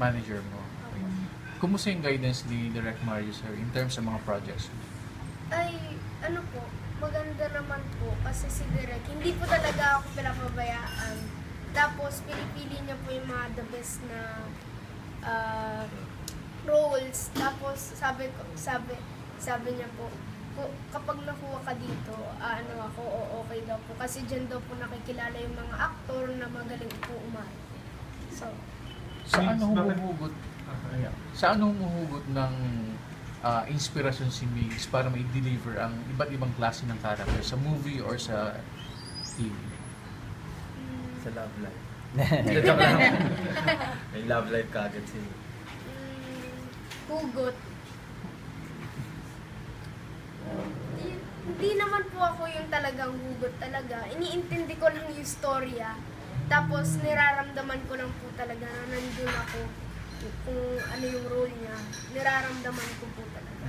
manager mo. Kumusta yung guidance ni Direct Mario sir in terms sa mga projects? Ay, ano po, maganda naman po kasi si Direk, hindi po talaga ako pinapabayaan. Tapos, pinipili niya po yung mga the best na roles. Tapos, sabi niya po, kapag nakuha ka dito, ano ako, okay daw po. Kasi dyan daw po nakikilala yung mga aktor na magaling po umarte. So, Saan humuhugot? Saan humuhugot ng inspirasyon si Migs para ma-deliver ang iba't ibang klase ng character sa movie or sa TV? Sa Love Life. May Love Life kagad si hugot. Hindi naman po ako yung talagang hugot talaga. Iniintindi ko lang yung storya. Tapos niraramdaman ko lang po talaga na nandun ako kung ano yung role niya. Niraramdaman ko po talaga.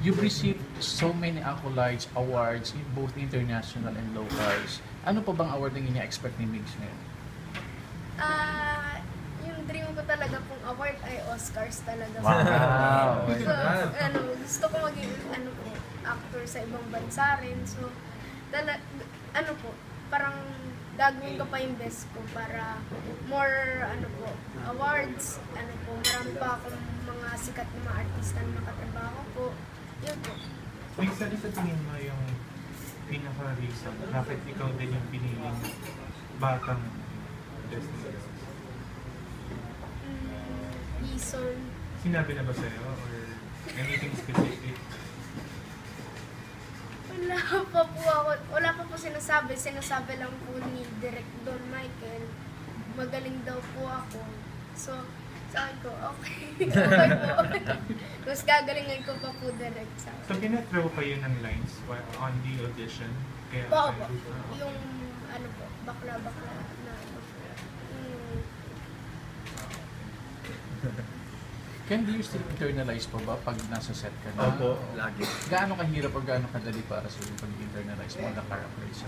You've received so many accolades, awards, in both international and locals. Ano pa bang award ang ina-expect ni Migs ngayon? Yung dream ko talaga pong award ay Oscars talaga. Wow! So, gusto ko maging actor sa ibang bansa rin. So, parang gagawin ko pa yung best ko para more, awards, marami pa akong mga sikat na mga artista na makatrabaho po. Yun po. Migs, ano sa tingin mo yung pinaka-reason? Bakit ikaw din yung piniling batang Destiny? Reason. Sinabi na ba sa'yo? Or anything specific? Wala pa po sinasabi. Sinasabi lang po ni Direk Don Michael, magaling daw po ako. So, sabi ko, okay. Okay po. Mas gagalingan ko pa po direct sa akin. So, pinatraw kayo ng lines on the audition? Kaya Po. Yung, bakla-bakla na Can you still internalize pa ba pag nasa set ka na? Opo, lagi. Gaano kahirap o gaano kadali para sa iyo pag-internalize mo ang characters?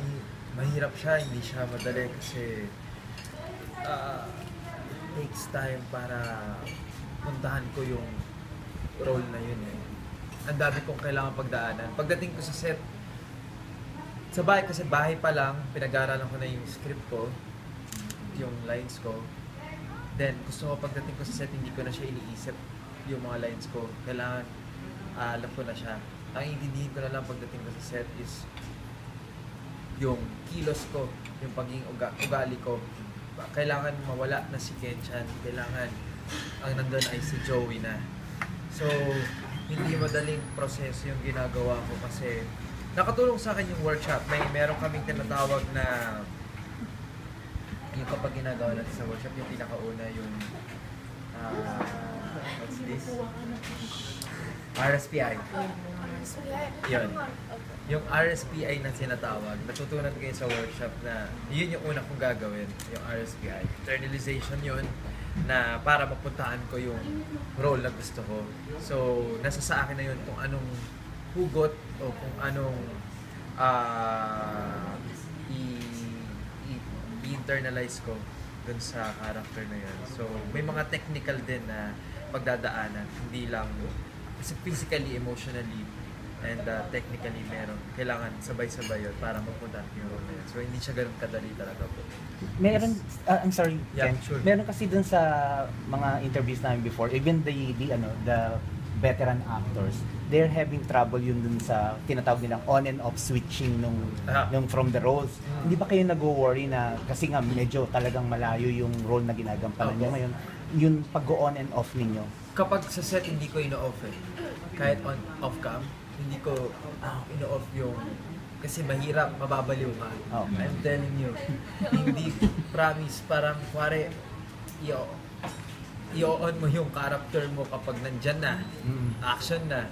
Mahirap siya, hindi siya madali kasi takes time para puntahan ko yung role na yun eh. Ang dami kong kailangan pagdaanan. Pagdating ko sa set, sa bahay kasi bahay pa lang, pinag-aaralan ko na yung script ko, yung lines ko. Then gusto ko pagdating ko sa set, hindi ko na siya iniisip yung mga lines ko. Kailangan alam ko na siya. Ang intindihin ko na lang pagdating ko sa set is yung kilos ko, yung pagiging ugali ko. Kailangan mawala na si Kenchan. Kailangan ang nandun ay si Joey na. So, hindi madaling proseso yung ginagawa ko kasi nakatulong sa akin yung workshop. Meron kaming tinatawag na yung kapag ginagawa natin sa workshop, yung pinakauna yung what's this? RSPI. Yun. Yung RSPI na sinatawag, natutunan kayo sa workshop na yun yung una kong gagawin, yung RSPI. Internalization yun na para mapuntaan ko yung role na gusto ko. So, nasa sa akin na yun kung anong hugot o kung anong i-internalize ko dun sa character na yun. So, may mga technical din na pagdadaanan, hindi lang kasi physically, emotionally, and technically meron. Kailangan sabay-sabay yun para mapunta yung role na yun. So, hindi siya ganun kadali talaga po. Meron, I'm sorry, Yeah, Ken. sure. Meron kasi dun sa mga interviews namin before, even the veteran actors, they're having trouble yun dun sa tinatawag nilang on and off switching nung from the roles. Hindi ba kayo nag-worry na kasi nga medyo talagang malayo yung role na ginagampanan niyo ngayon, yung pag-on and off ninyo? Kapag sa set, hindi ko ino-off eh. Kahit off cam, hindi ko ino-off yung kasi mahirap, mababaliw ka. Okay. I'm telling you. Hindi, promise, parang kuwari, i-on mo yung character mo kapag nandyan na, action na.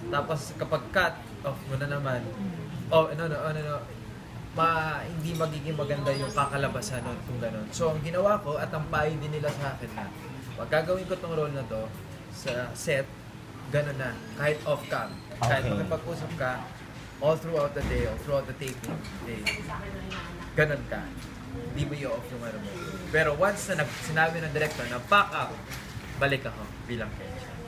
Tapos kapag cut, off mo na naman. Hindi magiging maganda yung kakalabasan nun kung gano'n. So, ang ginawa ko at ang payo din nila sa akin na pag gagawin ko tong role na to sa set, gano'n na. Kahit off-cam. Kahit makipag-usap ka, all throughout the day, all throughout the taping day, gano'n ka. Hindi mo i-off yung ano mo. Pero once na sinabi ng director na pack up, balik ako bilang Kensha.